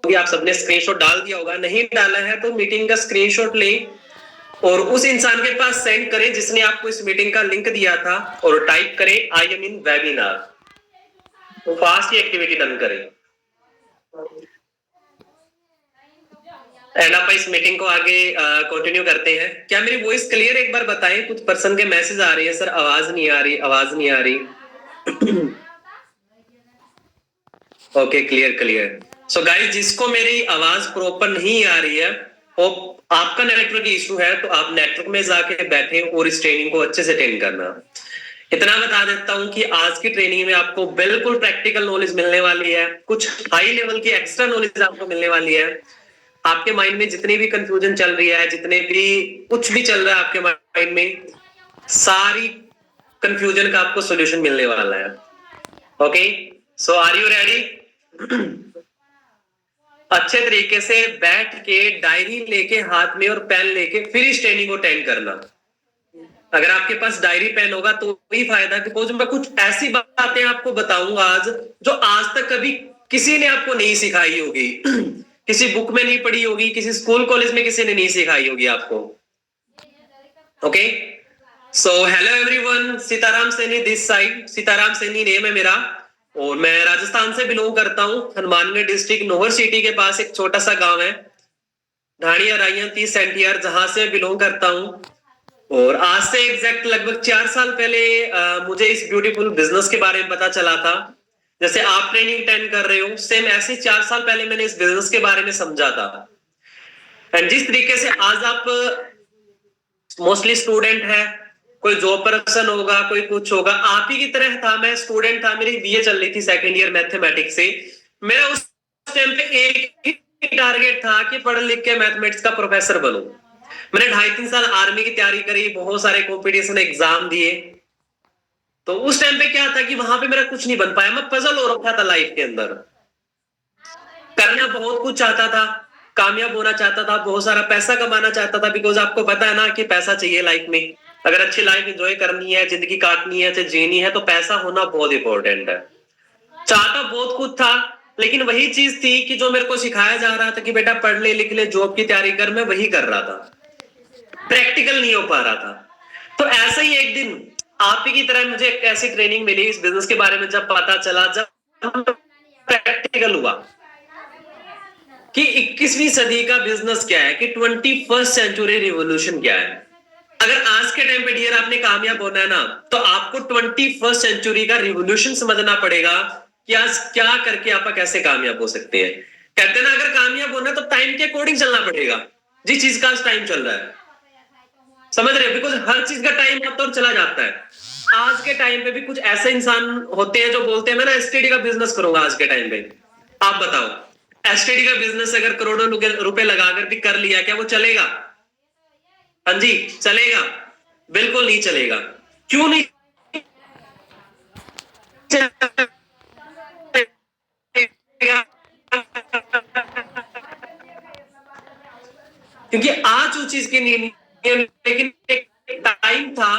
होगी, आप सबने स्क्रीनशॉट डाल दिया होगा। नहीं डाला है तो मीटिंग का स्क्रीनशॉट लें और उस इंसान के पास सेंड करें जिसने आपको इस मीटिंग का लिंक दिया था, और टाइप करें आई एम इन वेबिनार, तो फास्ट ही एक्टिविटी डन करें। एंड आप इस मीटिंग को आगे कंटिन्यू करते हैं। क्या मेरी वॉइस क्लियर, एक बार बताएं। कुछ पर्सन के मैसेज आ रही है, सर आवाज नहीं आ रही, आवाज नहीं आ रही। Okay, clear clear. So guys, जिसको मेरी आवाज प्रॉपर नहीं आ रही है, वो आपका नेटवर्क इशू है, तो आप नेटवर्क में जाके बैठे और इस ट्रेनिंग को अच्छे से अटेंड करना। इतना बता देता हूं कि आज की ट्रेनिंग में आपको बिल्कुल प्रैक्टिकल नॉलेज मिलने वाली है, कुछ हाई लेवल की एक्स्ट्रा नॉलेज आपको मिलने वाली है। आपके माइंड में जितनी भी कंफ्यूजन चल रही है, जितने भी कुछ भी चल रहा है आपके माइंड में, सारी कंफ्यूजन का आपको सॉल्यूशन मिलने वाला है। Okay, so are you ready? अच्छे तरीके से बैठ के डायरी लेके हाथ में और पेन लेके फिर इस ट्रेनिंग को अटेंड करना। अगर आपके पास डायरी पेन होगा तो ही फायदा, बिकॉज मैं कुछ ऐसी बातें आपको बताऊंगा आज जो आज तक कभी किसी ने आपको नहीं सिखाई होगी। किसी बुक में नहीं पढ़ी होगी, किसी स्कूल कॉलेज में किसी ने नहीं सिखाई होगी आपको। Okay, so hello everyone, Sitaram Saini this side. Sitaram Saini name है मेरा और मैं राजस्थान से बिलोंग करता हूँ। हनुमानगढ़ डिस्ट्रिक्ट नोहर सिटी के पास एक छोटा सा गांव है, ढाणिया राइया 30 सेंटियर, जहां से बिलोंग करता हूँ। और आज से एग्जैक्ट लगभग 4 साल पहले मुझे इस ब्यूटीफुल बिजनेस के बारे में पता चला था। जैसे आप ट्रेनिंग अटेंड कर रहे हो, सेम ऐसे 4 साल पहले मैंने इस बिजनेस के बारे में समझा था। एंड जिस तरीके से आज आप मोस्टली स्टूडेंट है, कोई जॉब पर्सन होगा, कोई कुछ होगा, आप ही की तरह था। मैं स्टूडेंट था, मेरी बीए चल रही थी सेकेंड ईयर मैथमेटिक्स से। मेरा उस टाइम पे एक ही टारगेट था कि पढ़ लिख के मैथमेटिक्स का प्रोफेसर बनूं। मैंने 2.5-3 साल आर्मी की तैयारी करी, बहुत सारे कॉम्पिटिशन एग्जाम दिए। तो उस टाइम पे क्या था कि वहां पे मेरा कुछ नहीं बन पाया, मैं पजल हो रखा था लाइफ के अंदर। करना बहुत कुछ चाहता था, कामयाब होना चाहता था, बहुत सारा पैसा कमाना चाहता था, बिकॉज आपको पता है ना कि पैसा चाहिए लाइफ में। अगर अच्छी लाइफ एंजॉय करनी है, जिंदगी काटनी है, जीनी है, तो पैसा होना बहुत इंपॉर्टेंट है। चाहता बहुत कुछ था, लेकिन वही चीज थी कि जो मेरे को सिखाया जा रहा था कि बेटा पढ़ ले लिख ले जॉब की तैयारी कर, मैं वही कर रहा था, प्रैक्टिकल नहीं हो पा रहा था। तो ऐसा ही एक दिन आप ही की तरह मुझे एक ऐसी ट्रेनिंग मिली इस बिजनेस के बारे में। जब पता चला, जब प्रैक्टिकल हुआ कि 21वीं सदी का बिजनेस क्या है, कि 21st सेंचुरी रिवॉल्यूशन क्या है। अगर आज के टाइम पे डियर आपने कामयाब होना है ना, तो आपको 21st सेंचुरी का रिवॉल्यूशन समझना पड़ेगा कि आज क्या करके आप कैसे कामयाब हो सकते हैं। कहते हैं ना, अगर कामयाब होना तो टाइम के अकॉर्डिंग चलना पड़ेगा। जिस चीज का आज टाइम चल रहा है, समझ रहे हो, बिकॉज हर चीज का टाइम आता और चला जाता है। आज के टाइम पे भी कुछ ऐसे इंसान होते हैं जो बोलते हैं मैं ना एसटीडी का बिजनेस करूंगा। आज के टाइम पे आप बताओ, एसटीडी का बिजनेस अगर करोड़ों रुपए लगाकर भी कर लिया, क्या वो चलेगा? हाँ जी, चलेगा? बिल्कुल नहीं चलेगा। क्यों नहीं चलेगा? क्योंकि आज उस चीज के नहीं, लेकिन एक टाइम था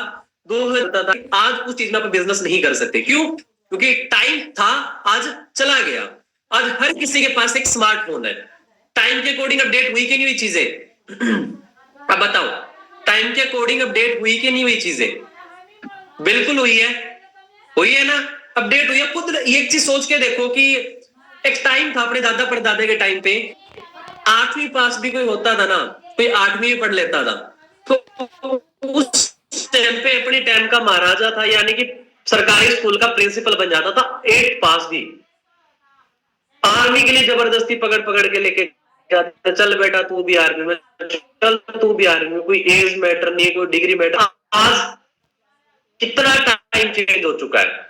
2000 था, आज उस चीज में आप बिजनेस नहीं कर सकते। क्यों? क्योंकि टाइम था, आज चला गया। आज हर किसी के पास एक स्मार्टफोन है। टाइम के अकॉर्डिंग अपडेट हुई कि नहीं हुई चीजें? अब बताओ, टाइम के अकॉर्डिंग अपडेट हुई कि नहीं हुई चीजें? बिल्कुल हुई है, हुई है ना, अपडेट हुई है। खुद एक चीज सोच के देखो कि एक टाइम था अपने दादा परदादे के टाइम पे, 8वीं पास भी कोई होता था ना, कोई 8वीं भी पढ़ लेता था, तो उस टाइम पे अपने टाइम का महाराजा था, यानी कि सरकारी स्कूल का प्रिंसिपल बन जाता था 8 पास भी। आर्मी के लिए जबरदस्ती पकड़ पकड़ के लेके जाते, चल बेटा तू भी आर्मी में, चल तू भी आर्मी में, कोई एज मैटर नहीं, कोई डिग्री मैटर। आज कितना टाइम चेंज हो चुका है।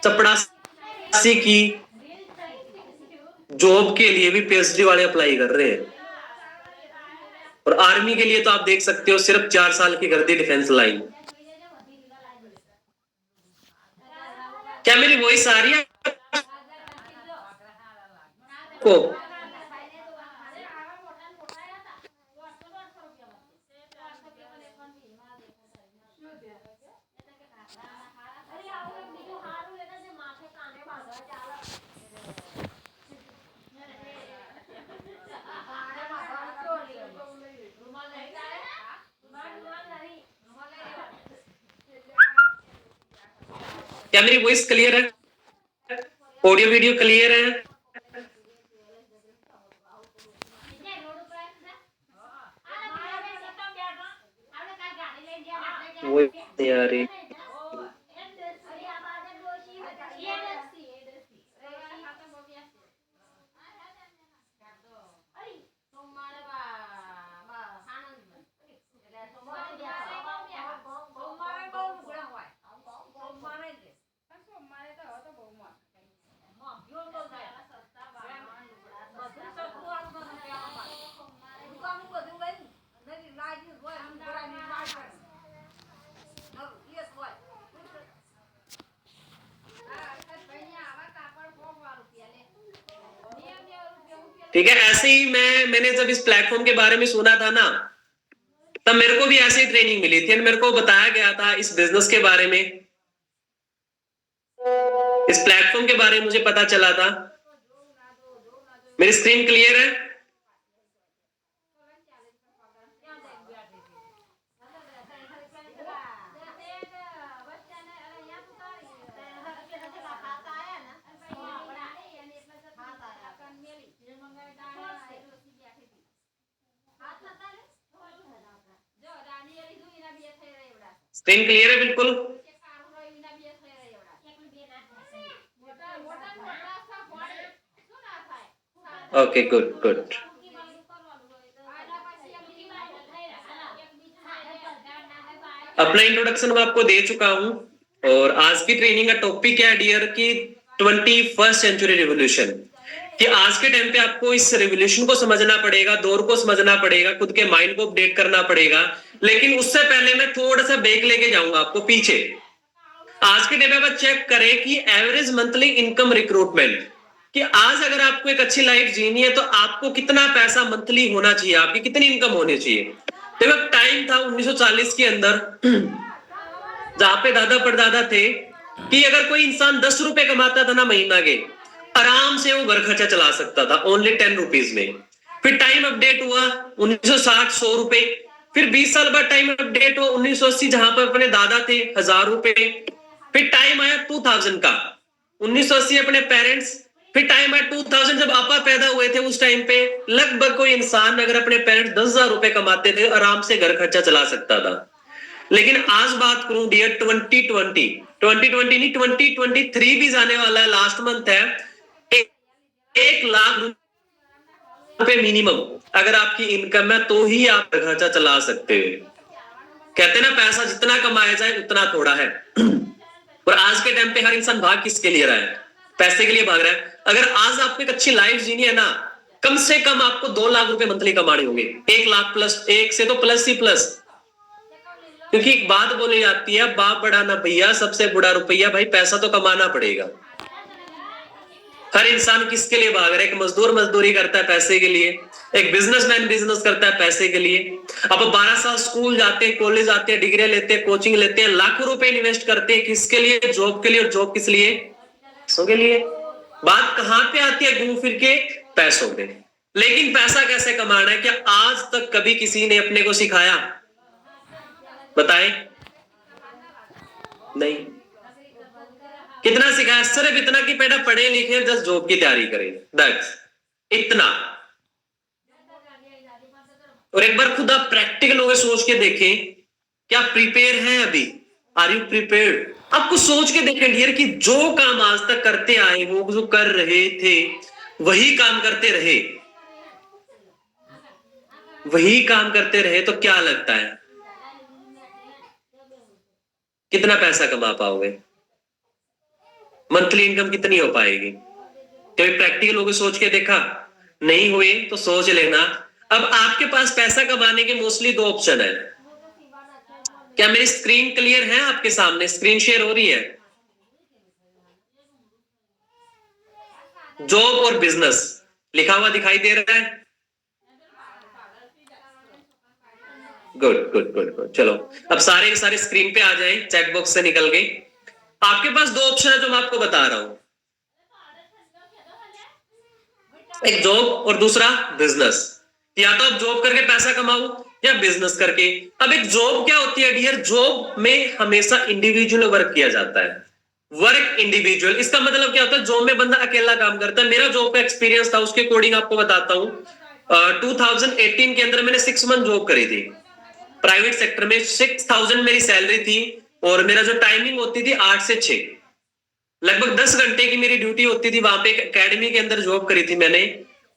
चपड़ासी की जॉब के लिए भी पीएचडी वाले अप्लाई कर रहे हैं, और आर्मी के लिए तो आप देख सकते हो सिर्फ 4 साल की कर दी डिफेंस लाइन। क्या मेरी वॉइस आ रही है आपको? क्या मेरी वॉइस क्लियर है? ऑडियो वीडियो क्लियर है? वो यार ठीक है। ऐसे ही मैंने जब इस प्लेटफॉर्म के बारे में सुना था ना, तब मेरे को भी ऐसे ही ट्रेनिंग मिली थी, मेरे को बताया गया था इस बिजनेस के बारे में, इस प्लेटफॉर्म के बारे में मुझे पता चला था। मेरी स्क्रीन क्लियर है? स्क्रीन क्लियर है बिल्कुल? Okay, good good. अपना इंट्रोडक्शन मैं आपको दे चुका हूं और आज की ट्रेनिंग का टॉपिक क्या है डियर की 21st सेंचुरी रिवॉल्यूशन, कि आज के टाइम पे आपको इस रिवॉल्यूशन को समझना पड़ेगा, दौर को समझना पड़ेगा, खुद के माइंड को अपडेट करना पड़ेगा। लेकिन उससे पहले मैं थोड़ा सा बैक लेके जाऊंगा आपको पीछे। आज के टाइम पे आप चेक करें कि एवरेज मंथली इनकम रिक्रूटमेंट, कि आज अगर आपको एक अच्छी लाइफ जीनी है तो आपको कितना पैसा मंथली होना चाहिए, आपकी कितनी इनकम होनी चाहिए। देखो टाइम था 1940 के अंदर जहां पे दादा परदादा थे कि अगर कोई इंसान 10 रुपए कमाता था ना महीना के, आराम से वो घर खर्चा चला सकता था ओनली 10 रुपीज में। फिर टाइम अपडेट हुआ 1960 100 रुपए, फिर 20 साल बाद टाइम अपडेट हुआ 1980 जहां पर अपने दादा थे 1000 रुपए। फिर टाइम आया 2000 का, 1980 अपने पेरेंट्स। फिर टाइम आया 2000 जब आपा पैदा हुए थे, उस टाइम पे लगभग कोई इंसान अगर अपने पेरेंट्स 10,000 रुपए कमाते थे आराम से घर खर्चा चला सकता था। लेकिन आज बात करूं डियर 2020 नहीं 2023 भी जाने वाला है, लास्ट मंथ है। 1,00,000 रुपए मिनिमम अगर आपकी इनकम है तो ही आप खर्चा चला सकते हो। कहते हैं ना पैसा जितना कमाया जाए उतना थोड़ा है। और आज के टाइम पे हर इंसान भाग किसके लिए रहा है? पैसे के लिए भाग रहा है। अगर आज आपको एक अच्छी लाइफ जीनी है ना, कम से कम आपको 2 लाख रुपए मंथली कमाने होंगे, 1 लाख प्लस, एक से तो प्लस ही प्लस। क्योंकि एक बात बोली जाती है, बाप बड़ा ना भैया सबसे बड़ा रुपया, भाई पैसा तो कमाना पड़ेगा। हर इंसान किसके लिए भाग रहा है? एक मजदूर मजदूरी करता है पैसे के लिए, एक बिजनेसमैन बिजनेस करता है पैसे के लिए। अब 12 साल स्कूल जाते हैं, कॉलेज आते हैं, डिग्री लेते हैं, कोचिंग लेते हैं, लाखों रुपए इन्वेस्ट करते हैं किसके लिए? जॉब के लिए। और जॉब किस लिए? पैसों के लिए। बात कहां पे आती है घूम फिर के? पैसों पे। लेकिन पैसा कैसे कमाना है, क्या आज तक कभी किसी ने अपने को सिखाया? बताए? नहीं। कितना सिखाया? सिर्फ इतना कि बेटा पढ़े लिखे जस्ट जॉब की तैयारी करें, दैट्स इतना। और एक बार खुद आप प्रैक्टिकल होकर सोच के देखें, क्या प्रिपेयर हैं अभी? Are you prepared? आपको सोच के देखें डियर कि जो काम आज तक करते आए हो, जो कर रहे थे वही काम करते रहे, वही काम करते रहे तो क्या लगता है कितना पैसा कमा पाओगे? मंथली इनकम कितनी हो पाएगी? कभी प्रैक्टिकल होकर सोच के देखा? नहीं हुए तो सोच लेना। अब आपके पास पैसा कमाने के मोस्टली 2 ऑप्शन है। क्या मेरी स्क्रीन क्लियर है आपके सामने? स्क्रीन शेयर हो रही है? जॉब और बिजनेस लिखा हुआ दिखाई दे रहा है? Good good good good. चलो अब सारे के सारे स्क्रीन पे आ जाएं, चेक बॉक्स से निकल के। आपके पास 2 ऑप्शन है जो मैं आपको बता रहा हूं, एक जॉब और दूसरा बिजनेस। या तो आप जॉब करके पैसा कमाओ या बिजनेस करके। अब एक जॉब क्या होती है डियर? जॉब में हमेशा इंडिविजुअल वर्क किया जाता है, वर्क इंडिविजुअल, इसका मतलब क्या होता है? जॉब में बंदा अकेला काम करता है। मेरा जॉब का एक्सपीरियंस था, उसके अकॉर्डिंग आपको बताता हूँ। 2018 के अंदर मैंने 6 मंथ जॉब करी थी प्राइवेट सेक्टर में। 6000 मेरी सैलरी थी और मेरा जो टाइमिंग होती थी 8 से 6, लगभग 10 घंटे की मेरी ड्यूटी होती थी। वहां पे एक अकेडमी के अंदर जॉब करी थी मैंने,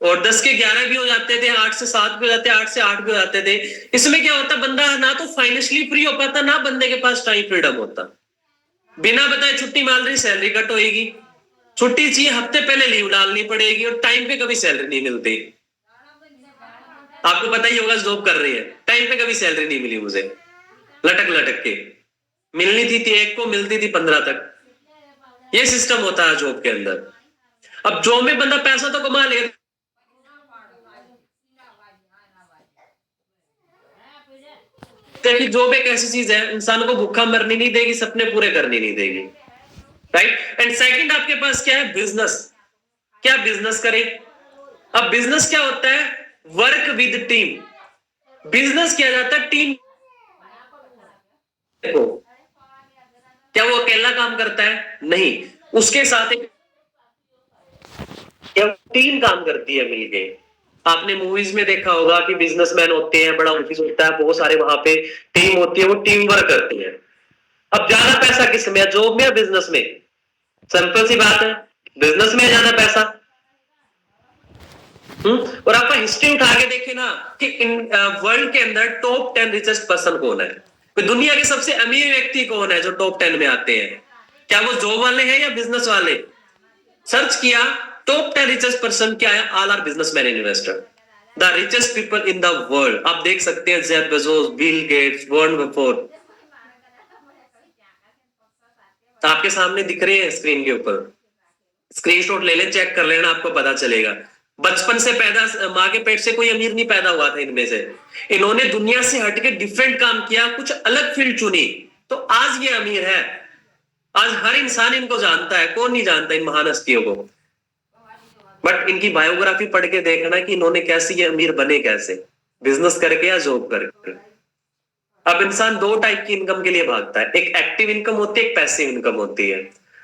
और 10 के 11 भी हो जाते थे, 8 से 7 भी हो जाते, 8 से 8 भी हो जाते थे। इसमें क्या होता, बंदा ना तो फाइनेंशियली फ्री हो पाता, ना बंदे के पास टाइम फ्रीडम होता। बिना बताए छुट्टी मार रही, सैलरी कट होएगी। छुट्टी चाहिए हफ्ते पहले लीव डालनी पड़ेगी, और टाइम पे कभी सैलरी नहीं मिलती। आपको पता ही होगा, जॉब कर रही है, टाइम पे कभी सैलरी नहीं मिली मुझे, लटक लटक के मिलनी थी 1 को, मिलती थी 15 तक। ये सिस्टम होता है जॉब के अंदर। अब जॉब में बंदा पैसा तो कमा लेगा, कि जॉब एक ऐसी चीज है इंसान को भूखा मरनी नहीं देगी, सपने पूरे करनी नहीं देगी, राइट। एंड सेकंड आपके पास क्या है? बिजनेस। क्या बिजनेस करें? अब बिजनेस क्या होता है? Work with team. बिजनेस किया जाता है टीम को। क्या वो अकेला काम करता है? नहीं, उसके साथ एक टीम काम करती है मिलके। आपने मूवीज में देखा होगा कि बिजनेसमैन होते हैं, बड़ा ऑफिस होता है, बहुत सारे वहां पे टीम होती है, वो टीम वर्क करती है। अब ज्यादा पैसा किस में? जॉब में या बिजनेस में? सिंपल सी बात है, बिजनेस में ज्यादा पैसा। और आपका हिस्ट्री उठा के देखे ना कि वर्ल्ड के अंदर टॉप 10 रिचेस्ट पर्सन कौन है, दुनिया के सबसे अमीर व्यक्ति कौन है जो टॉप 10 में आते हैं? क्या वो जॉब वाले हैं या बिजनेस वाले? सर्च किया, टॉप 10 रिचेस्ट पर्सन क्या है? All are businessman and investor. The richest people in the world, आप देख सकते हैं, Jeff Bezos, Bill Gates, Warren Buffett, आपके सामने दिख रहे हैं स्क्रीन के ऊपर। स्क्रीनशॉट ले लें, चेक कर लेना, आपको पता चलेगा। बचपन से पैदा, माँ के पेट से कोई अमीर नहीं पैदा हुआ था इनमें से। इन्होंने दुनिया से हटके डिफरेंट काम किया, कुछ अलग फील्ड चुनी, तो आज ये अमीर है। आज हर इंसान इनको जानता है, कौन नहीं जानता इन महान हस्तियों को। बट इनकी बायोग्राफी पढ़ के देखना कि इन्होंने कैसे ये अमीर बने, कैसे, बिजनेस करके या जॉब करके। अब इंसान 2 टाइप की इनकम के लिए भागता है, एक एक्टिव इनकम होती है, एक पैसिव इनकम होती है।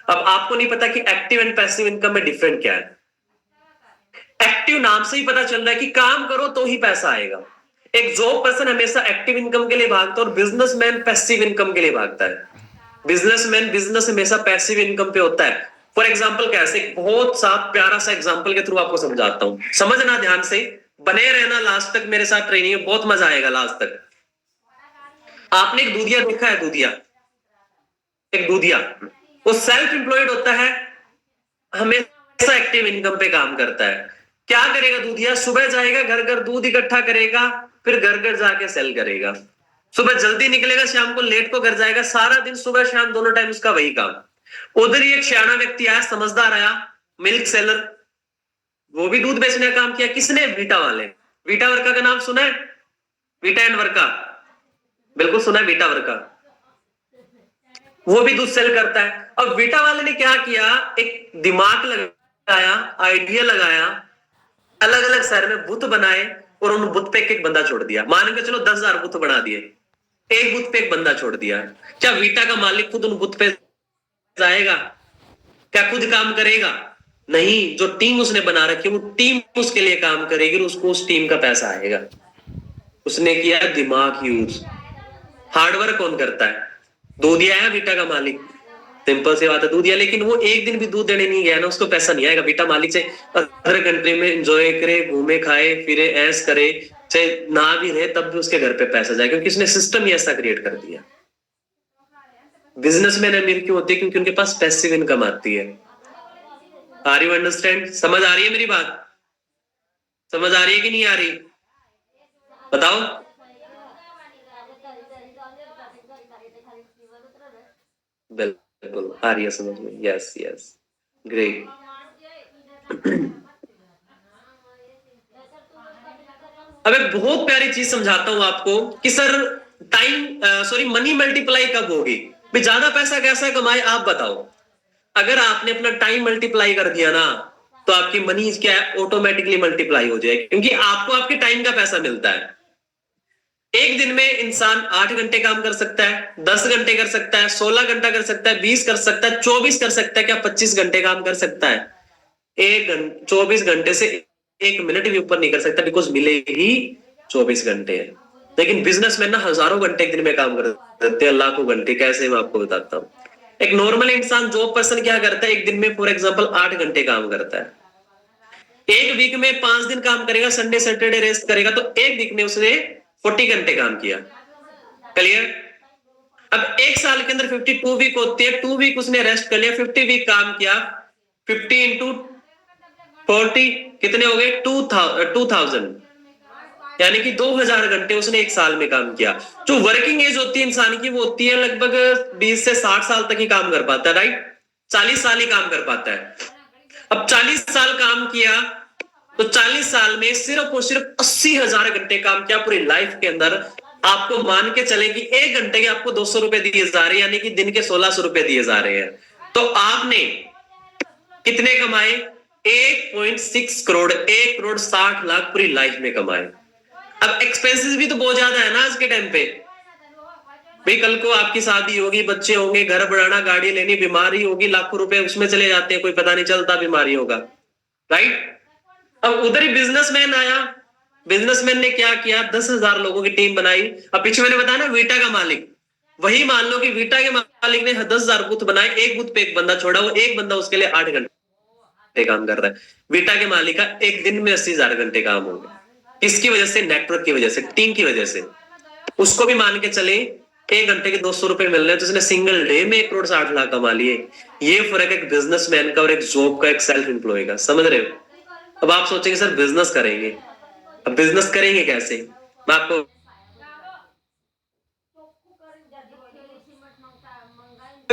अब आपको नहीं पता कि एक्टिव एंड पैसिव इनकम में डिफरेंट क्या है। एक्टिव नाम से ही पता चल रहा है कि काम करो तो ही पैसा आएगा। एक जॉब पर्सन हमेशा एक्टिव इनकम के लिए भागता है, और बिजनेसमैन पैसिव इनकम के लिए भागता है। बिजनेसमैन बिजनेस हमेशा पैसिव इनकम पे होता है। फॉर एग्जाम्पल कैसे, एक बहुत सा प्यारा सा एग्जाम्पल के थ्रू आपको समझाता हूं, समझना ध्यान से, बने रहना लास्ट तक मेरे साथ ट्रेनिंग में, बहुत मजा आएगा लास्ट तक। आपने एक दूधिया देखा है? दूधिया, एक दूधिया, वो सेल्फ एम्प्लॉयड होता है, हमेशा एक्टिव इनकम पे काम करता है। क्या करेगा दूधिया? सुबह जाएगा, घर घर दूध इकट्ठा करेगा, फिर घर घर जाके सेल करेगा। सुबह जल्दी निकलेगा, शाम को लेट को घर जाएगा, सारा दिन सुबह शाम दोनों टाइम उसका वही काम। उधर ही एक सियाना व्यक्ति आया, समझदार आया, मिल्क सेलर, वो भी दूध बेचने का काम किया। किसने? वीटा वाले। वीटा वर्का का नाम सुना है? वीटा एंड वर्का, बिल्कुल सुना है, वीटा वर्का। वो भी दूध सेल करता है। अब वीटा वाले ने क्या किया, एक दिमाग लगाया, आइडिया लगाया, अलग अलग शहर में बुत बनाए, और उन बुत पे एक बंदा छोड़ दिया। मान के चलो 10,000 बुत बना दिए, एक बुत पे एक बंदा छोड़ दिया। क्या वीटा का मालिक खुद उन बुत पे जाएगा? क्या खुद काम करेगा? नहीं, जो टीम उसने बना रखी है, वो टीम उसके लिए काम करेगी, और उसको उस टीम का पैसा आएगा। उसने किया दिमाग यूज। हार्डवर्क कौन करता है? दूधिया है वीटा का मालिक, सिंपल सी बात है, दूधिया। लेकिन वो एक दिन भी दूध देने नहीं गया ना, उसको पैसा नहीं आएगा। वीटा मालिक से अदर कंट्री में एंजॉय करे, घूमे खाए फिरे, ऐश करे, चाहे ना भी रहे तब भी उसके घर पे पैसा जाएगा, क्योंकि उसने सिस्टम ही ऐसा क्रिएट कर दिया। बिजनेसमैन अमीर क्यों होते हैं? क्योंकि उनके पास पैसिव इनकम आती है। Are you understand? समझ आ रही है मेरी बात? समझ आ रही है कि नहीं आ रही? बताओ। बिल्कुल आ रही है समझ में, यस यस, ग्रेट। अब एक बहुत प्यारी चीज समझाता हूं आपको कि sir time sorry money multiply कब होगी? भाई ज्यादा पैसा कैसा कमाए, आप बताओ। अगर आपने अपना टाइम मल्टीप्लाई कर दिया ना, तो आपकी मनी क्या है, ऑटोमेटिकली मल्टीप्लाई हो जाएगी, क्योंकि आपको आपके टाइम का पैसा मिलता है। एक दिन में इंसान 8 घंटे काम कर सकता है, 10 घंटे कर सकता है, 16 घंटा कर सकता है, 20 कर सकता है, 24 कर सकता है, क्या 25 घंटे काम कर सकता है? 24 घंटे से 1 मिनट भी ऊपर नहीं कर सकता, बिकॉज मिले ही 24 घंटे हैं। लेकिन बिजनेसमैन ना हजारों घंटे एक दिन में काम करते हैं, लाखों घंटे। कैसे, मैं आपको बताता हूँ। एक नॉर्मल इंसान, जॉब पर्सन क्या करता है, एक दिन में फॉर एग्जाम्पल 8 घंटे काम करता है। एक वीक में 5 दिन काम करेगा, संडे सैटरडे रेस्ट करेगा, तो एक वीक में उसने 40 घंटे काम किया। क्लियर? अब एक साल के अंदर 52 वीक होती है, 2 वीक उसने रेस्ट कर लिया, 50 वीक काम किया, 50 इंटू 40 कितने हो गए? 2000, यानी कि 2000 घंटे उसने एक साल में काम किया। जो वर्किंग एज होती है इंसान की, वो होती है लगभग 20 से 60 साल तक ही काम कर पाता है, राइट? 40 साल ही काम कर पाता है। अब 40 साल काम किया, तो 40 साल में सिर्फ और सिर्फ 80,000 घंटे काम किया पूरी लाइफ के अंदर। आपको मान के चले कि 1 घंटे के आपको 200 रुपए दिए जा रहे हैं, यानी कि दिन के 1600 रुपए दिए जा रहे हैं। तो आपने कितने कमाए? 1.6 करोड़, 1 करोड़ 60 लाख पूरी लाइफ में कमाए। अब एक्सपेंसेस भी तो बहुत ज्यादा है ना आज के टाइम पे। भाई कल को आपकी शादी होगी, बच्चे होंगे, घर बढ़ाना, गाड़ी लेनी, बीमारी होगी, लाखों रुपए उसमें चले जाते हैं, कोई पता नहीं चलता बीमारी होगा, राइट? अब उधर ही बिजनेसमैन आया, बिजनेसमैन ने क्या किया? 10,000 लोगों की टीम बनाई। अब पीछे मैंने बताया ना, वीटा का मालिक, वही मान लो कि वीटा के मालिक ने 10,000 बूथ बनाए, एक बूथ पे एक बंदा छोड़ा, वो एक बंदा उसके लिए 8 घंटे काम कर रहा है। वीटा के मालिक का एक दिन में 80,000 घंटे काम हो गया। किसकी वजह से? नेटवर्क की वजह से, टीम की वजह से। उसको भी मान के चले 1 घंटे के 200 रुपए मिल रहे हैं, तो उसने सिंगल डे में 1 करोड़ 60 लाख कमा लिए। ये फर्क है एक बिजनेसमैन का और एक जॉब का, एक सेल्फ एम्प्लॉय का। समझ रहे हो? अब आप सोचेंगे सर बिजनेस करेंगे, अब बिजनेस करेंगे कैसे? मैं आपको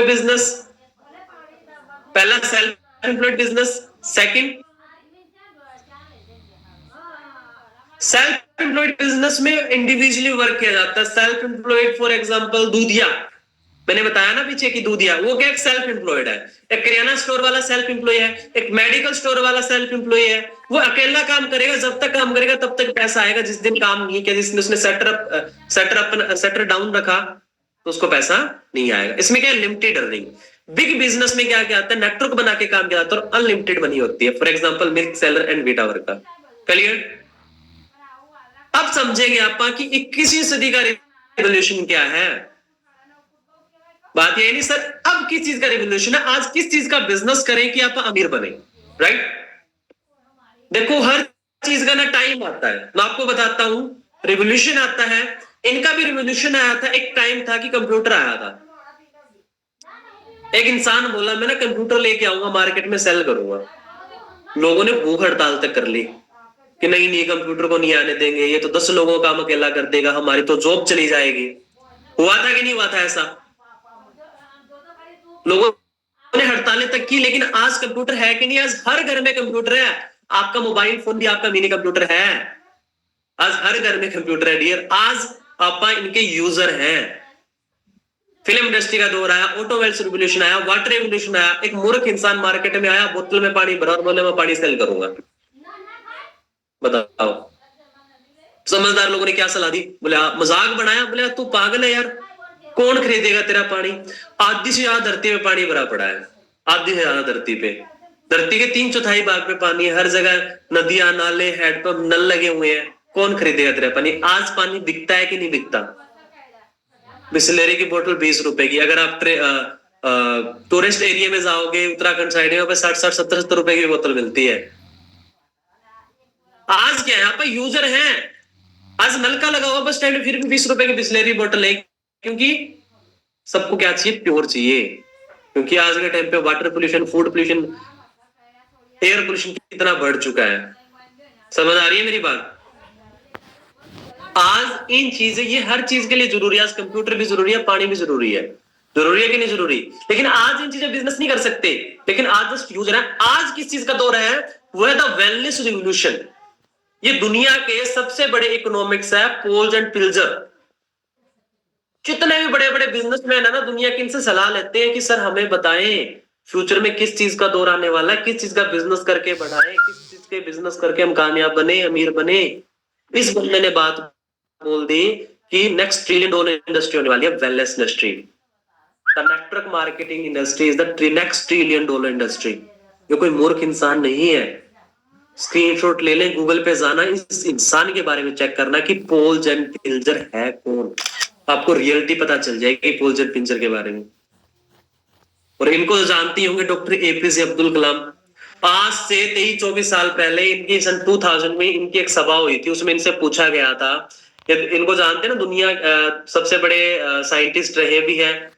बिजनेस, पहला self employed business, second self employed business में इंडिविजुअली वर्क किया जाता है। सेल्फ एम्प्लॉयड फॉर एग्जांपल दूधिया, मैंने बताया ना पीछे की दूधिया, वो क्या एक सेल्फ एम्प्लॉयड है। एक किराना स्टोर वाला सेल्फ एम्प्लॉय है, एक मेडिकल स्टोर वाला सेल्फ एम्प्लॉय है। वो अकेला काम करेगा, जब तक काम करेगा तब तक पैसा आएगा। जिस दिन काम नहीं किया, जिसने उसने सेटर डाउन रखा, तो उसको पैसा नहीं आएगा। इसमें क्या है? Limited earning. बिग बिजनेस में क्या क्या आता है? नेटवर्क बना के काम किया जाता है और अनलिमिटेड मनी होती है। For example milk seller and Vita work का। क्लियर? अब समझेंगे आप कि 21वीं सदी का रिवोल्यूशन क्या है। बात ये नहीं सर अब किस चीज का रिवोल्यूशन है, आज किस चीज का बिजनेस करें कि आप अमीर बने, राइट? देखो हर चीज का ना टाइम आता है। मैं आपको बताता हूं, रिवोल्यूशन आता है, इनका भी रिवोल्यूशन आया था। एक टाइम था कि कंप्यूटर आया था। एक इंसान बोला मैं ना कंप्यूटर लेके आऊंगा, मार्केट में सेल करूंगा। लोगों ने भूख हड़ताल तक कर ली कि नहीं नहीं कंप्यूटर को नहीं आने देंगे, ये तो 10 लोगों का काम अकेला कर देगा, हमारी तो जॉब चली जाएगी। हुआ था कि नहीं हुआ था ऐसा? लोगों ने हड़तालें तक की, लेकिन आज कंप्यूटर है कि नहीं? आज हर घर में कंप्यूटर है। आपका मोबाइल फोन भी आपका मिनी कंप्यूटर है। आज हर घर में कंप्यूटर है डियर। आज आप इनके यूजर हैं। फिल्म इंडस्ट्री का दौर आया, ऑटोमोबाइल्स रिवोल्यूशन आया, वाटर रिवोल्यूशन आया। एक मूर्ख इंसान मार्केट में आया, बोतल में पानी भरा और बोले मैं पानी सेल करूंगा। बताओ समझदार लोगों ने क्या सलाह दी? बोले मजाक बनाया, बोले तू पागल है यार, कौन खरीदेगा तेरा पानी? आधी से ज्यादा धरती में पानी भरा पड़ा है, आधी से ज्यादा धरती पे। धरती के 3/4 भाग पे पानी है, हर जगह नदियां, नाले, हैंडपंप, नल लगे हुए हैं। कौन खरीदेगा तेरा पानी? आज पानी बिकता है कि नहीं बिकता? बिस्लेरी की बोतल 20 रुपए की। अगर आप टूरिस्ट एरिया में जाओगे, उत्तराखंड साइड में, 60-60, 70-70 रुपए की बोतल मिलती है। आज क्या है, यहाँ पे यूजर हैं। आज नलका लगा हुआ बस स्टैंड, फिर भी 20 रुपए की बिस्लेरी बोतल है, क्योंकि सबको क्या चाहिए? प्योर चाहिए। क्योंकि आज के टाइम पे water pollution, food pollution, air pollution कितना बढ़ चुका है। समझ आ रही है मेरी बात? आज इन चीजें, ये हर चीज के लिए जरूरी है। आज कंप्यूटर भी जरूरी है, पानी भी जरूरी है। जरूरी है कि नहीं जरूरी? लेकिन आज इन चीजें बिजनेस नहीं कर सकते, लेकिन आज जस्ट यूजर है। आज किस चीज का दौर है? वो है द वेलनेस रिवोल्यूशन। ये दुनिया के सबसे बड़े इकोनॉमिक्स है, पोल्स एंड पिल्जर। जितने भी बड़े बड़े बिजनेसमैन है ना दुनिया के, इनसे सलाह लेते हैं कि सर हमें बताएं फ्यूचर में किस चीज का दौर आने वाला है, किस चीज का बिजनेस करके बढ़ाएं, किस चीज के बिजनेस करके हम कामयाब बने, अमीर बने। इस बंदे ने बात बोल दी कि नेक्स्ट ट्रिलियन डॉलर इंडस्ट्री होने वाली है wellness industry. The network marketing industry is the next trillion dollar industry. ये कोई मूर्ख इंसान नहीं है। स्क्रीनशॉट ले लें, गूगल पे जाना, इस इंसान के बारे में चेक करना कि पॉल जेन पिंजर है कौन। आपको रियलिटी पता चल जाएगी पॉल जेन पिंजर के बारे में। और इनको जानती होंगे डॉक्टर एपीजे अब्दुल कलाम। आज से 23-24 साल पहले इनकी सन 2000 में इनकी एक सभा हुई थी, उसमें इनसे पूछा गया था, इनको जानते हैं ना, दुनिया सबसे बड़े साइंटिस्ट रहे भी हैं,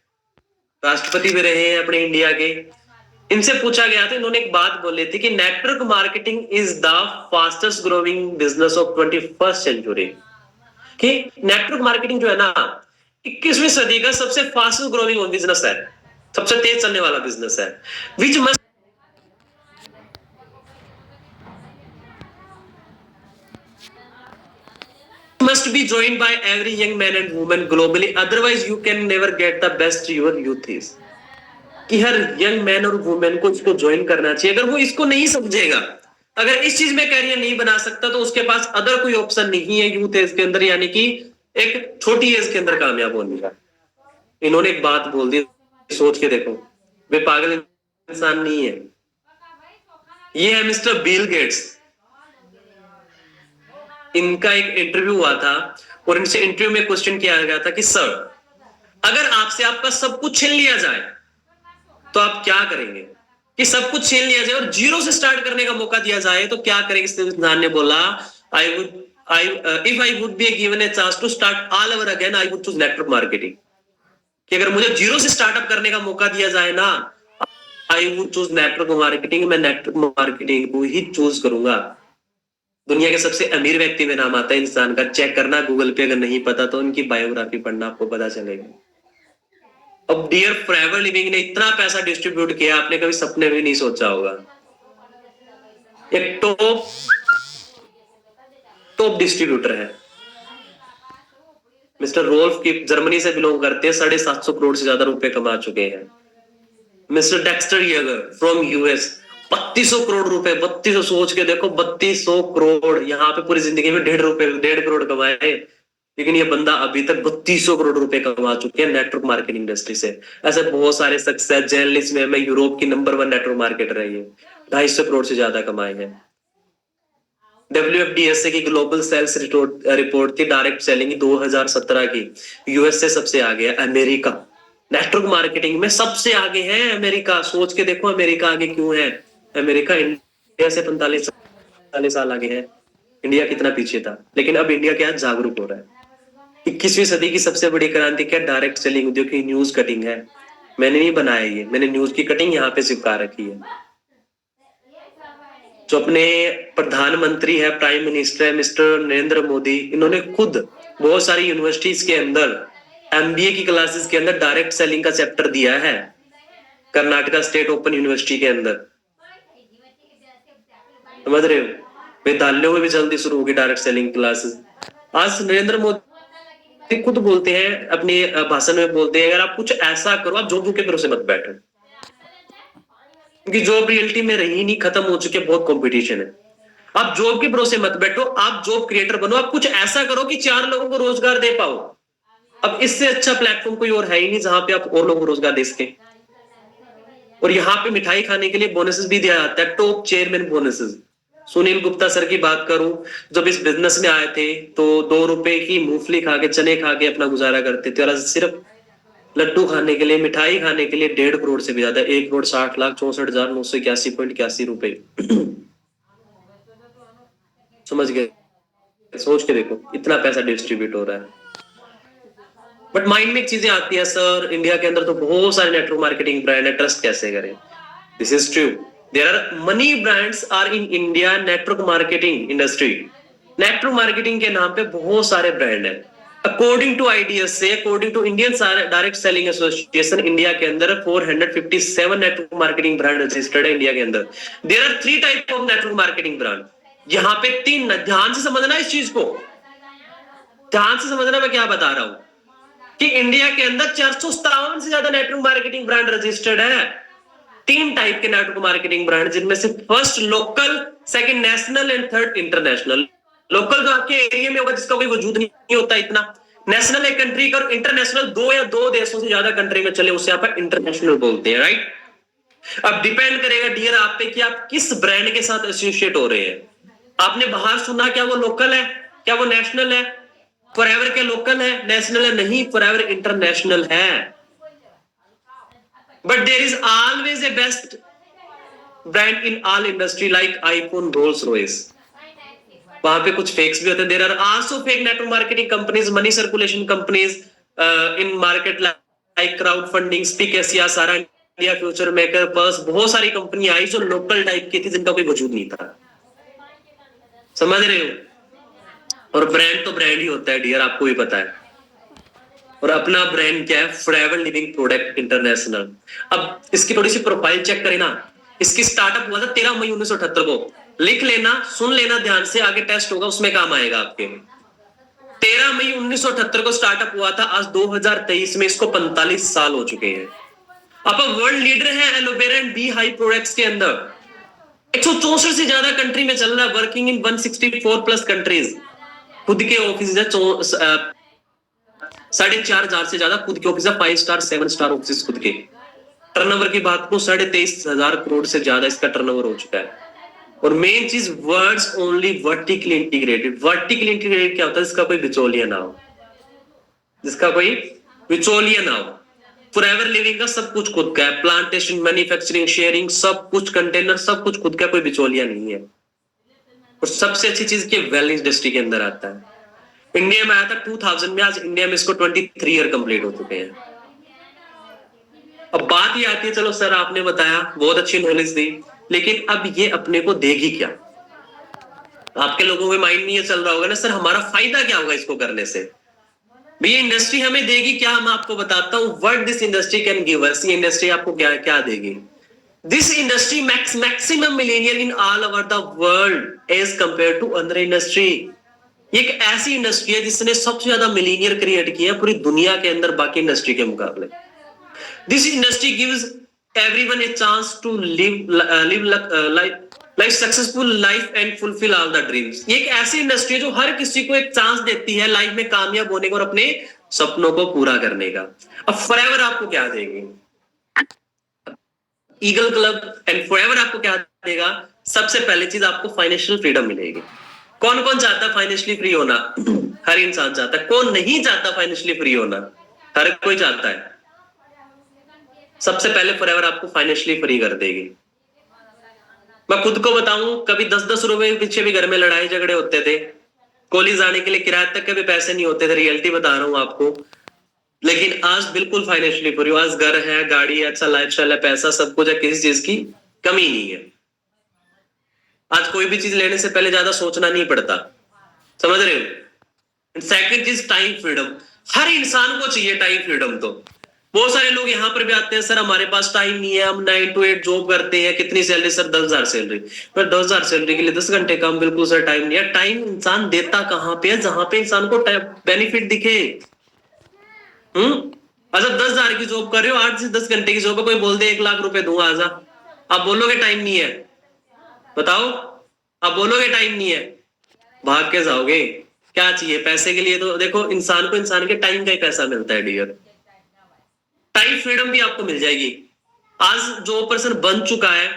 राष्ट्रपति भी रहे हैं अपने इंडिया के। इनसे पूछा गया था, इन्होंने एक बात बोली थी कि network marketing is the fastest growing business of 21st century. कि नेटवर्क मार्केटिंग जो है ना 21वीं सदी का सबसे फास्टेस्ट ग्रोइंग बिजनेस है, सबसे तेज चलने वाला बिजनेस है, विच must be joined by every young man and woman globally, otherwise you can never get the best your youth is। कि हर यंग मैन और वुमेन को इसको ज्वाइन करना चाहिए। अगर वो इसको नहीं समझेगा, अगर इस चीज में कैरियर नहीं बना सकता, तो उसके पास अदर कोई ऑप्शन नहीं है यूथ एज के अंदर, यानी कि एक छोटी एज के अंदर कामयाब होने का। इन्होंने एक बात बोल दी, सोच के देखो, वे पागल इंसान नहीं है। ये है मिस्टर बिल गेट्स। इनका एक इंटरव्यू हुआ था और इनसे इंटरव्यू में क्वेश्चन किया गया था कि सर, अगर आपसे आपका सब कुछ छीन लिया जाए तो आप क्या करेंगे? कि सब कुछ छीन लिया जाए और जीरो से स्टार्ट करने का मौका दिया जाए तो क्या करेंगे? इस इंसान ने बोला, if I would be given a chance to start all over again, I would choose network marketing. कि अगर मुझे जीरो से स्टार्टअप करने का मौका दिया जाए ना, आई वुड चूज नेटवर्क मार्केटिंग, मैं नेटवर्क मार्केटिंग को ही चूज करूंगा। दुनिया के सबसे अमीर व्यक्ति में नाम आता है इंसान का, चेक करना गूगल पे, अगर नहीं पता तो उनकी बायोग्राफी पढ़ना, आपको पता चलेगा। अब डियर फॉरएवर लिविंग ने इतना पैसा डिस्ट्रीब्यूट किया, आपने कभी सपने में नहीं सोचा होगा। एक टॉप डिस्ट्रीब्यूटर है मिस्टर रोल्फ की, जर्मनी से बिलोंग करते हैं, 750 करोड़ से ज्यादा रुपए कमा चुके हैं। Mister Dexter Yager from US, 3200 crore रुपए, 3200, सोच के देखो, 3200 करोड़। यहाँ पे पूरी जिंदगी में 1.5 करोड़ कमाए, लेकिन ये बंदा अभी तक 3200 करोड़ रुपए कमा चुके हैं नेटवर्क मार्केटिंग इंडस्ट्री से। ऐसे बहुत सारे सक्सेस जर्नलिस्ट में यूरोप की नंबर 1 नेटवर्क मार्केटर है ये, 250 करोड़ से ज्यादा कमाए हैं। WFDSA की ग्लोबल सेल्स रिपोर्ट थी, डायरेक्ट सेलिंग 2017 की, यूएस से सबसे आगे है अमेरिका, नेटवर्क मार्केटिंग में सबसे आगे है अमेरिका। सोच के देखो अमेरिका आगे क्यों है। अमेरिका इंडिया से 45 साल आगे है, इंडिया कितना पीछे था। लेकिन अब इंडिया क्या जागरूक हो रहा है। 21वीं सदी की सबसे बड़ी क्रांति क्या? डायरेक्ट सेलिंग उद्योग की न्यूज कटिंग है। मैंने नहीं बनाया ये, मैंने न्यूज की कटिंग यहाँ पे चिपका रखी है। जो अपने प्रधानमंत्री है, प्राइम मिनिस्टर है मिस्टर नरेंद्र मोदी, इन्होंने खुद बहुत सारी यूनिवर्सिटीज के अंदर MBA की क्लासेस के अंदर डायरेक्ट सेलिंग का चैप्टर दिया है। कर्नाटका स्टेट ओपन यूनिवर्सिटी के अंदर, समझ रहे हो, विद्यालयों में भी जल्दी शुरू होगी डायरेक्ट सेलिंग क्लासेस। आज नरेंद्र मोदी खुद बोलते हैं, अपने भाषण में बोलते हैं, अगर आप कुछ ऐसा करो, आप जॉब के भरोसे मत बैठो, क्योंकि जॉब रियलिटी में रही नहीं, खत्म हो चुके, बहुत कंपटीशन है। आप जॉब के भरोसे मत बैठो, आप जॉब क्रिएटर बनो, आप कुछ ऐसा करो कि 4 लोगों को रोजगार दे पाओ। अब इससे अच्छा प्लेटफॉर्म कोई और है ही नहीं जहां पे आप और लोगों को रोजगार दे सके। और यहाँ पे मिठाई खाने के लिए बोनसेस भी दिया जाता है, top chairman bonuses. Sunil Gupta sir की बात करूं, जब इस बिजनेस में आए थे तो 2 रुपए की मूंगफली खा के, चने खा के अपना गुजारा करते थे, और सिर्फ लड्डू खाने के लिए, मिठाई खाने के लिए 1.5 करोड़ से भी ज्यादा, 1,60,64,981.81 रुपए। समझ गए? सोच के देखो, इतना पैसा डिस्ट्रीब्यूट हो रहा है। बट माइंड में एक चीजें आती है, सर इंडिया के अंदर तो बहुत सारे नेटवर्क मार्केटिंग ब्रांड है, ट्रस्ट कैसे करें? This is true, there are money brands are in India network marketing industry. Network marketing के नाम पे बहुत सारे ब्रांड है। According to IDSA, according to Indian Direct Selling Association, India के अंदर 457 नेटवर्क मार्केटिंग ब्रांड रजिस्टर्ड है इंडिया के अंदर। There are 3 type of network marketing brand. यहाँ पे 3, ध्यान से समझना इस चीज को, ध्यान से समझना मैं क्या बता रहा हूं, कि इंडिया के अंदर 457 से ज्यादा नेटवर्क मार्केटिंग ब्रांड रजिस्टर्ड है। 3 टाइप के नेटवर्क मार्केटिंग ब्रांड, जिनमें से first local, second national and third international. Local जो आपके एरिया में होगा, जिसका कोई वजूद नहीं होता इतना, नेशनल एक कंट्री का, इंटरनेशनल दो या दो देशों से ज्यादा कंट्री में चले उसे आप इंटरनेशनल बोलते हैं, राइट। अब डिपेंड करेगा डियर आप पे कि आप किस ब्रांड के साथ एसोसिएट हो रहे हैं। आपने बाहर सुना, क्या वो लोकल है, क्या वो नेशनल है? फॉरएवर क्या लोकल है, नेशनल है? नहीं, फॉरएवर इंटरनेशनल है। But there is always a best brand in all industry like iPhone, Rolls Royce. वहां पे कुछ फेक्स भी होते हैं। There are also fake network marketing companies, money circulation companies in market like crowd funding, speak Asia, सारा India, future maker, पर्स, बहुत सारी कंपनी आई जो लोकल टाइप की थी जिनका कोई वजूद नहीं था। समझ रहे हो? और ब्रांड तो ब्रांड ही होता है डियर, आपको भी पता है। और अपना ब्रांड क्या है? Forever living product international. अब इसकी थोड़ी सी प्रोफाइल चेक करें ना। इसकी स्टार्टअप हुआ था 13 मई 1978 को। लिख लेना, सुन लेना ध्यान से, आगे टेस्ट होगा उसमें काम आएगा आपके। 13 मई 1978 को स्टार्टअप हुआ था। आज 2023 में इसको 45 साल हो चुके हैं। अब वर्ल्ड लीडर है aloe vera and bee hive products के अंदर। 164 से ज्यादा कंट्री में चल रहा है, वर्किंग इन 164 प्लस कंट्रीज। खुद के ऑफिस है 4,500 से ज्यादा खुद के ऑफिस है, 5 स्टार 7 स्टार ऑफिस खुद के। टर्नओवर की बात को 23,500 करोड़ से ज्यादा इसका टर्नओवर हो चुका है। और मेन चीज, words only vertically integrated. Vertically integrated क्या होता है? जिसका कोई बिचौलिया ना हो, जिसका कोई बिचौलिया ना हो। फॉरएवर लिविंग का सब कुछ खुद का है, प्लांटेशन, मैन्युफैक्चरिंग, शेयरिंग, सब कुछ, कंटेनर, सब कुछ खुद का, कोई बिचौलिया नहीं है। और सबसे अच्छी चीज की वेल इंडस्ट्री के अंदर आता है। इंडिया में आया था 2000 में, आज इंडिया में इसको 23 ईयर कंप्लीट हो चुके हैं। अब बात ये आती है, चलो सर आपने बताया, बहुत अच्छी नॉलेज दी, लेकिन अब ये अपने को देगी क्या? आपके लोगों के माइंड में ये चल रहा होगा ना, सर हमारा फायदा क्या होगा इसको करने से? भैया इंडस्ट्री हमें देगी क्या? हम आपको बताता हूं what this industry can give us. ये इंडस्ट्री आपको क्या क्या देगी? This industry maximum millionaire in all over the world as compare to other industry. ये एक ऐसी इंडस्ट्री है जिसने सबसे ज्यादा मिलीनियर क्रिएट किया पूरी दुनिया के अंदर बाकी इंडस्ट्री के मुकाबले। This industry gives everyone a chance to live successful life and fulfil all the dreams. ये एक ऐसी इंडस्ट्री है जो हर किसी को एक चांस देती है लाइफ में कामयाब होने का और अपने सपनों को पूरा करने का। अब फॉरएवर आपको क्या देगी? ईगल क्लब एंड फॉरएवर आपको क्या देगा? सबसे पहली चीज, आपको फाइनेंशियल फ्रीडम मिलेगी। कौन कौन चाहता है फाइनेंशियली फ्री होना? हर इंसान चाहता है। कौन नहीं चाहता फाइनेंशियली फ्री होना? हर कोई चाहता है। सबसे पहले फॉरएवर आपको फाइनेंशियली फ्री कर देगी। मैं खुद को बताऊं, कभी 10-10 रुपए के पीछे भी घर में लड़ाई झगड़े होते थे। कॉलेज आने के लिए किराए तक के भी पैसे नहीं होते थे, रियलिटी बता रहा हूं आपको। लेकिन आज बिल्कुल फाइनेंशियली फ्री हूं। आज घर है, गाड़ी है, अच्छा लाइफस्टाइल है, पैसा सब कुछ है, किसी चीज की कमी नहीं है। आज कोई भी चीज लेने से पहले ज्यादा सोचना नहीं पड़ता। समझ रहे हो? सेकंड चीज, टाइम फ्रीडम। हर इंसान को चाहिए टाइम फ्रीडम। तो बहुत सारे लोग यहाँ पर भी आते हैं, सर हमारे पास टाइम नहीं है, हम 9 to 8 जॉब करते हैं, कितनी सैलरी? Sir 10,000 salary. पर 10,000 सैलरी के लिए 10 घंटे काम, बिल्कुल सर टाइम नहीं है। टाइम इंसान देता कहां पे है? जहां पे इंसान को बेनिफिट दिखे। अच्छा 10,000 की जॉब कर रहे हो, 8 से 10 घंटे की जॉब है, कोई बोल दे 1 लाख रुपए दूंगा, आजा, आप बोलोगे टाइम नहीं है? बताओ, आप बोलोगे टाइम नहीं है? भाग के जाओगे। क्या चाहिए पैसे के लिए? तो देखो, इंसान को इंसान के टाइम का ही पैसा मिलता है डियर। टाइम फ्रीडम भी आपको मिल जाएगी। आज जो पर्सन बन चुका है,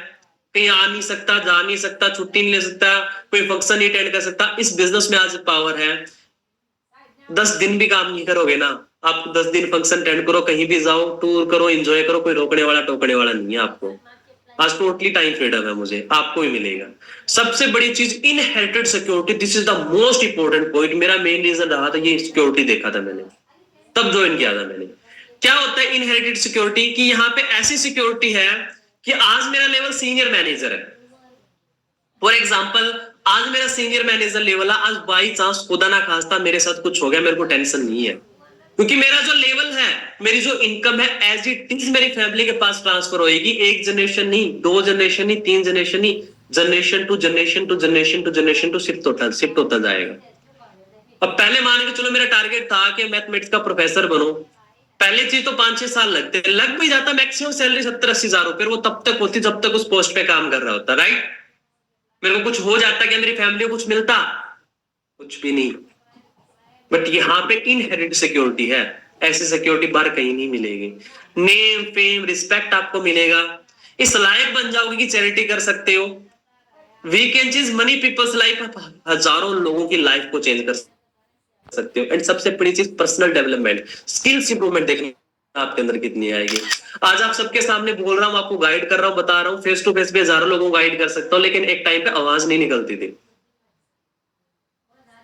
कहीं आ नहीं सकता, जा नहीं सकता, छुट्टी नहीं ले सकता, कोई फंक्शन नहीं अटेंड कर सकता, इस बिजनेस में आज पावर है। 10 दिन भी काम नहीं करोगे ना, आप 10 दिन फंक्शन अटेंड करो, कहीं भी जाओ, टूर करो, एंजॉय करो, कोई रोकने वाला टोकने वाला नहीं है आपको। आज टोटली टाइम फ्रीडम है मुझे, आपको भी मिलेगा। सबसे बड़ी चीज, inherited security. This is the most important point. मेरा मेन रीजन रहा था ये सिक्योरिटी देखा था मैंने, तब ज्वाइन किया था मैंने। क्या होता है इनहेरिटेड सिक्योरिटी? कि यहाँ पे ऐसी सिक्योरिटी है कि आज मेरा लेवल सीनियर मैनेजर है, फॉर एग्जाम्पल आज मेरा सीनियर मैनेजर लेवल है, आज बाई चांस खुदा ना खास्ता मेरे साथ कुछ हो गया, मेरे को टेंशन नहीं है, क्योंकि मेरा जो लेवल है, मेरी जो इनकम है, एज इट इज मेरी फैमिली के पास ट्रांसफर होएगी। 1 जनरेशन नहीं, 2 जनरेशन नहीं, 3 जनरेशन नहीं, generation to generation to generation to generation to shift होता जाएगा। अब पहले मान के चलो मेरा टारगेट था कि मैथमेटिक्स का प्रोफेसर बनो। पहले चीज तो 5-6 साल लगते, लग भी जाता, मैक्सिमम सैलरी 70-80 हजार रुपए, वो तब तक होती जब तक उस पोस्ट पे काम कर रहा होता, राइट। मेरे को कुछ हो जाता, क्या मेरी फैमिली को कुछ मिलता? कुछ भी नहीं। बट यहाँ पे इनहेरिट सिक्योरिटी है, ऐसी सिक्योरिटी बाहर कहीं नहीं मिलेगी। नेम, फेम, रिस्पेक्ट आपको मिलेगा, इस लायक बन जाओगे कि चैरिटी कर सकते हो। We can change many people's life, हजारों लोगों की लाइफ को चेंज कर सकते हो। एंड सबसे बड़ी चीज पर्सनल डेवलपमेंट, स्किल्स इंप्रूवमेंट देखने आपके अंदर कितनी आएगी। आज आप सबके सामने बोल रहा हूं, आपको गाइड कर रहा हूं, बता रहा हूं, फेस टू फेस भी हजारों लोगों को गाइड कर सकता हूं, लेकिन एक टाइम पे आवाज नहीं निकलती थी।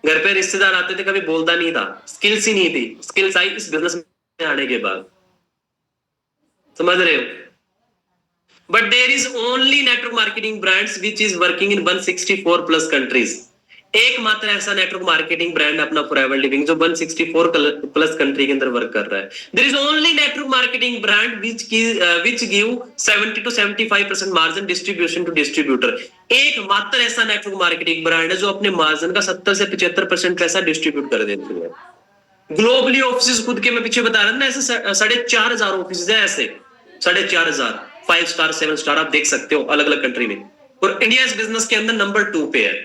घर पे रिश्तेदार आते थे, कभी बोलता नहीं था, स्किल्स ही नहीं थी। स्किल्स आई इस बिजनेस में आने के बाद, समझ रहे हो। But there is only network marketing brands which is working in 164 plus countries. एकमात्र ऐसा नेटवर्क मार्केटिंग ब्रांड अपना फॉरएवर लिविंग जो 164 प्लस कंट्री के अंदर वर्क कर रहा है। There is only network marketing brand which give 70 to 75% margin distribution to distributor. एकमात्र ऐसा नेटवर्क मार्केटिंग ब्रांड है जो अपने मार्जिन का 70 से 75% पैसा डिस्ट्रीब्यूट कर देती है। ग्लोबली ऑफिस खुद के मैं पीछे बता रहा था ना, ऐसे 4,500 ऑफिस है, ऐसे 4,500 5 स्टार 7 स्टार आप देख सकते हो अलग अलग कंट्री में। और इंडिया इस बिजनेस के अंदर नंबर 2 पे है।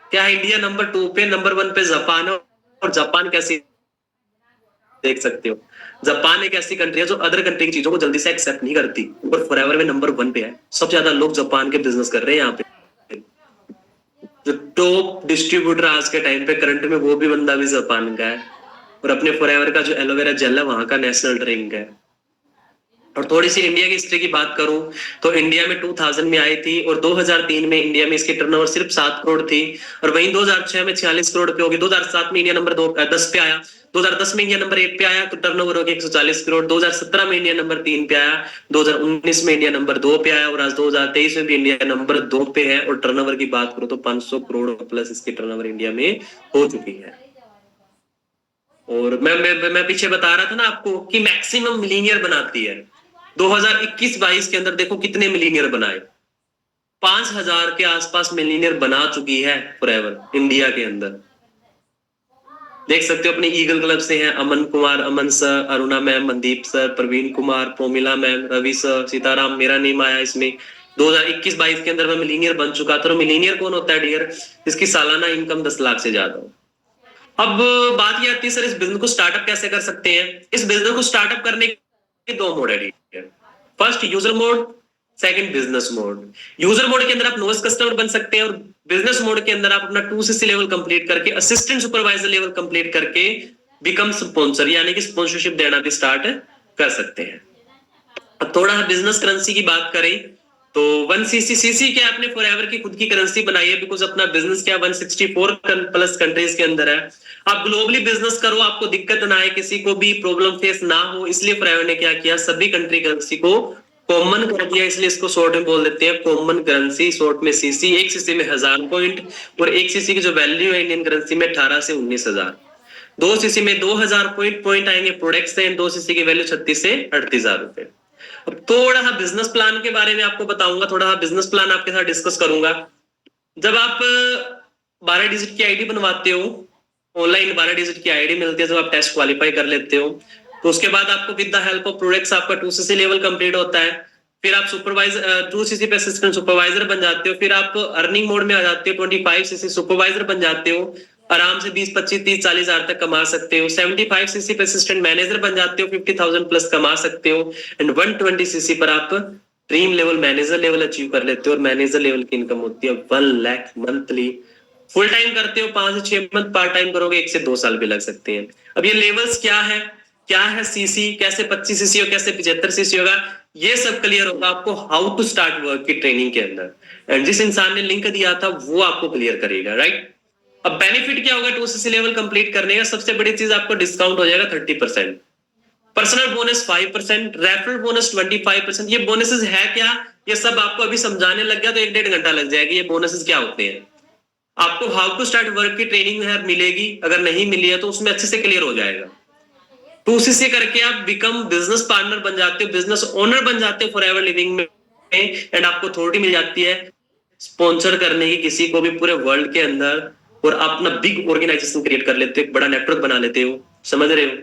क्या है इंडिया नंबर 2 पे? नंबर 1 पे जापान है। और जापान कैसी देख सकते हो, जापान एक ऐसी कंट्री है जो अदर कंट्री की चीजों को जल्दी से एक्सेप्ट नहीं करती, और फॉरएवर में नंबर 1 पे है। सबसे ज्यादा लोग जापान के बिजनेस कर रहे हैं यहाँ पे। जो टॉप डिस्ट्रीब्यूटर आज के टाइम पे करंट में, वो भी बंदा भी जापान का है। और अपने फॉरएवर का जो एलोवेरा जेल है वहां का नेशनल ड्रिंक है। और थोड़ी सी इंडिया की हिस्ट्री की बात करूं तो इंडिया में 2000 में आई थी, और 2003 में इंडिया में इसकी टर्नओवर सिर्फ 7 करोड़ थी, और वहीं 2006 में 46 करोड़ पे होगी। 2007 में इंडिया नंबर 10 पे आया, 2010 में इंडिया नंबर 1 पे आया तो टर्नओवर हो गया 140 करोड़। 2017 में इंडिया नंबर 3 पे आया, 2019 में इंडिया नंबर 2 पे आया, और आज 2023 में भी इंडिया नंबर 2 पे है। और टर्नओवर की बात करूं तो 500 करोड़ प्लस इसकी टर्नओवर इंडिया में हो चुकी है। और मैं पीछे बता रहा था ना आपको कि मैक्सिमम मिलीनियर बनाती है। 2021-22 के अंदर देखो कितने मिलीनियर बनाए, 5,000 के आसपास मिलीनियर बना चुकी है फॉरएवर इंडिया के अंदर। देख सकते हो अपने ईगल क्लब से हैं Aman Kumar, Aman sir, Aruna ma'am, Mandeep sir, Praveen Kumar, Promila ma'am, Ravi sir, Sitaram, मेरा नेम आया इसमें। 2021-22 के अंदर मैं मिलीनियर बन चुका था। तो मिलीनियर कौन होता है डियर? जिसकी सालाना इनकम 10 लाख से ज्यादा हो। अब बात ये आती है सर इस बिजनेस को स्टार्टअप कैसे कर सकते हैं। इस बिजनेस को स्टार्टअप करने के 2 मोड है। First user mode, second business mode. User mode के अंदर आप नोवेस कस्टमर बन सकते हैं, और बिजनेस मोड के अंदर आप अपना 2cc लेवल कंप्लीट करके, असिस्टेंट सुपरवाइजर लेवल कंप्लीट करके बिकम स्पॉन्सर, यानी कि स्पॉन्सरशिप देना भी स्टार्ट कर सकते हैं। अब थोड़ा बिजनेस करेंसी की बात करें तो 1cc सीसी क्या आपने फॉरएवर की खुद की करेंसी बनाई है, बिकॉज अपना बिजनेस क्या 164 प्लस कंट्रीज के अंदर है। आप ग्लोबली बिजनेस करो, आपको दिक्कत ना आए, किसी को भी प्रॉब्लम फेस ना हो, इसलिए फॉरएवर ने क्या किया, सभी कंट्री करेंसी को कॉमन कर दिया। इसलिए इसको शॉर्ट में बोल देते हैं कॉमन करेंसी, शॉर्ट में सीसी। एक सीसी में 1000 पॉइंट, और एक सीसी की जो वैल्यू है इंडियन करेंसी में 18 से 19,000। 2 सीसी में 2000 पॉइंट आएंगे प्रोडक्ट से, 2 सीसी की वैल्यू 36 से 38,000 रुपए। अब थोड़ा सा बिजनेस प्लान के बारे में आपको बताऊंगा, थोड़ा सा बिजनेस प्लान आपके साथ डिस्कस करूंगा। जब आप 12 डिजिट की आईडी बनवाते हो, ऑनलाइन 12 डिजिट की आईडी मिलती है, जब आप टेस्ट क्वालिफाई कर लेते हो, तो उसके बाद आपको with the help of products आपका 2cc लेवल कंप्लीट होता है। फिर आप सुपरवाइजर 2cc पे असिस्टेंट सुपरवाइजर बन जाते हो। फिर आप अर्निंग मोड में आ जाते हो, 25cc सुपरवाइजर बन जाते हो, आराम से 20, 25, 30, 40 हजार तक कमा सकते हो। 75cc पे असिस्टेंट मैनेजर बन जाते हो, 50,000 प्लस कमा सकते हो। एंड 120cc पर आप dream level manager level achieve कर लेते हो, और मैनेजर लेवल की इनकम होती है 1 लाख मंथली। फुल टाइम करते हो 5 से 6 मंथ, पार्ट टाइम करोगे 1 से 2 साल भी लग सकते हैं। अब ये लेवल्स क्या है सीसी, कैसे 25cc और कैसे 75cc होगा, ये सब क्लियर होगा आपको हाउ टू स्टार्ट वर्क की ट्रेनिंग के अंदर। एंड जिस इंसान ने लिंक दिया था वो आपको क्लियर करेगा, राइट। अब बेनिफिट क्या होगा 2cc लेवल कंप्लीट करने का? सबसे बड़ी चीज आपको डिस्काउंट हो जाएगा 30%, पर्सनल बोनस 5%, रेफरल बोनस 25%। ये बोनसेस है क्या, ये सब आपको अभी समझाने लग गया तो 1-1.5 घंटा लग जाएगा। ये बोनसेस क्या होते हैं, आपको हाउ टू स्टार्ट वर्क की ट्रेनिंग है मिलेगी, अगर नहीं मिली है तो उसमें अच्छे से क्लियर हो जाएगा। 2cc करके आप बिकम बिजनेस पार्टनर बन जाते हो, बिजनेस ओनर बन जाते हो फॉरएवर लिविंग में, एंड आपको अथॉरिटी मिल जाती है स्पॉन्सर करने की किसी को भी पूरे वर्ल्ड के अंदर, और अपना बिग ऑर्गेनाइजेशन क्रिएट कर लेते हो, एक बड़ा नेटवर्क बना लेते हो, समझ रहे हो।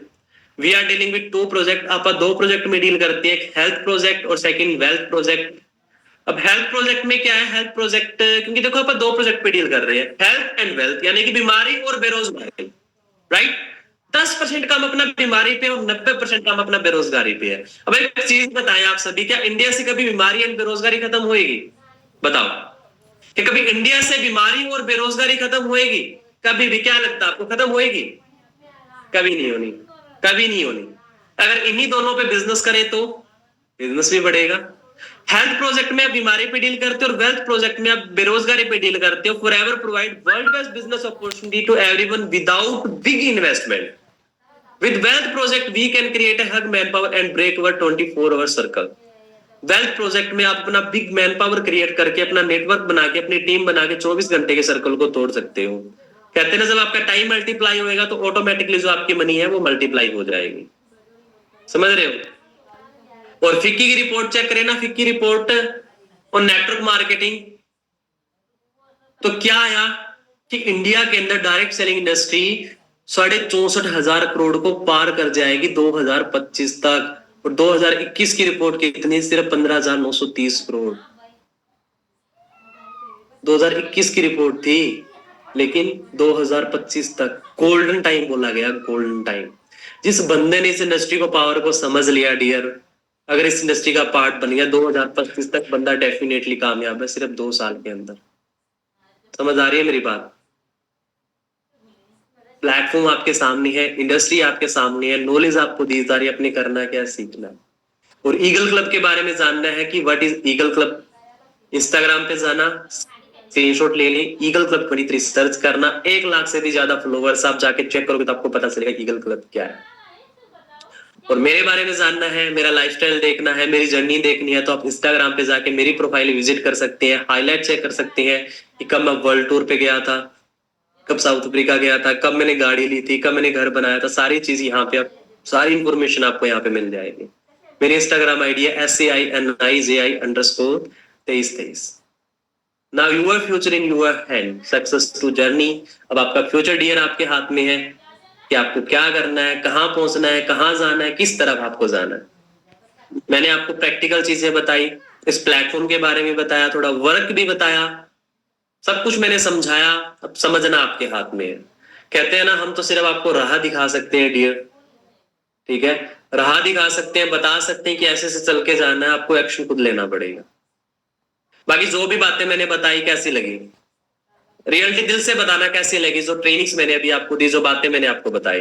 We are dealing with 2 project, आप 2 प्रोजेक्ट में डील करते हैं, एक हेल्थ प्रोजेक्ट और सेकंड वेल्थ प्रोजेक्ट। अब हेल्थ प्रोजेक्ट में क्या है, हेल्थ प्रोजेक्ट क्योंकि देखो आप 2 प्रोजेक्ट पे डील कर रहे हैं, हेल्थ एंड वेल्थ, यानी कि बीमारी और बेरोजगारी, राइट। 10% काम अपना बीमारी पे और 90% काम अपना बेरोजगारी पे है। अब एक चीज बताएं आप सभी, क्या इंडिया से कभी बीमारी एंड बेरोजगारी खत्म होएगी? बताओ कि कभी इंडिया से बीमारी और बेरोजगारी खत्म होएगी? कभी भी? क्या लगता है आपको खत्म होएगी? कभी नहीं होनी, कभी नहीं होनी। अगर इन्हीं दोनों पे बिजनेस करे तो बिजनेस भी बढ़ेगा। हेल्थ प्रोजेक्ट में आप बीमारी पे डील करते हो और वेल्थ प्रोजेक्ट में आप बेरोजगारी पे डील करते हो। Forever provide world best business opportunity to everyone without big investment. With wealth project, we can create a hug manpower and break our 24-hour circle. Wealth project में आप अपना बिग मैन पावर क्रिएट करके, अपना network बना के, अपनी team बना के 24 घंटे के सर्कल को तोड़ सकते हो। कहते हैं ना, जब आपका टाइम मल्टीप्लाई होएगा तो ऑटोमेटिकली जो आपकी मनी है वो मल्टीप्लाई हो जाएगी। समझ रहे हो? और फिक्की की रिपोर्ट चेक करें ना, फिक्की रिपोर्ट और नेटवर्क मार्केटिंग, तो क्या आया कि इंडिया के अंदर डायरेक्ट सेलिंग इंडस्ट्री 64,500 करोड़ को पार कर जाएगी 2025 तक। और 2021 की रिपोर्ट कितनी? सिर्फ 15,930 करोड़। 2021 की रिपोर्ट थी, लेकिन 2025 तक गोल्डन टाइम बोला गया, गोल्डन टाइम। जिस बंदे ने इस इंडस्ट्री को, पावर को समझ लिया डियर, अगर इस इंडस्ट्री का पार्ट बन गया, 2025 तक बंदा डेफिनेटली कामयाब है, सिर्फ 2 साल के अंदर। समझ आ रही है मेरी बात? प्लेटफॉर्म आपके सामने है, इंडस्ट्री आपके सामने है, नॉलेज आपको दी जा रही है, अपने करना क्या है, सीखना। और ईगल क्लब के बारे में जानना है कि what is eagle club, Instagram पे जाना, स्क्रीनशॉट ले लें, ईगल क्लब 23 सर्च करना, 1 लाख से भी ज्यादा फॉलोवर्स, आप जाके चेक करोगे तो आपको पता चलेगा ईगल क्लब क्या है। और मेरे बारे में जानना है, मेरा लाइफस्टाइल देखना है, मेरी जर्नी देखनी है, तो आप इंस्टाग्राम पे जाके मेरी प्रोफाइल विजिट कर सकते हैं, हाईलाइट चेक कर सकते हैं कि कब मैं वर्ल्ड टूर पे गया था, कब साउथ अफ्रीका गया था, कब मैंने गाड़ी ली थी, कब मैंने घर बनाया था, सारी चीज यहाँ पे, आप सारी इंफॉर्मेशन आपको यहाँ पे मिल जाएगी। मेरी इंस्टाग्राम आईडी है SAINIJI_2323। Now your future in your hand, success to journey. अब आपका फ्यूचर डियर आपके हाथ में है कि आपको क्या करना है, कहाँ पहुंचना है, कहाँ जाना है, किस तरफ आपको जाना है। मैंने आपको प्रैक्टिकल चीजें बताई, इस प्लेटफॉर्म के बारे में बताया, थोड़ा वर्क भी बताया, सब कुछ मैंने समझाया। अब समझना आपके हाथ में है। कहते हैं ना, हम तो सिर्फ आपको राह दिखा सकते हैं डियर, ठीक है, राह दिखा सकते हैं, बता सकते हैं कि ऐसे से चल के जाना है, आपको एक्शन खुद लेना पड़ेगा। बाकी जो भी बातें मैंने बताई कैसी लगी, रियलिटी दिल से बताना कैसी लगी, जो ट्रेनिंग्स मैंने अभी आपको दी, जो बातें मैंने आपको बताई।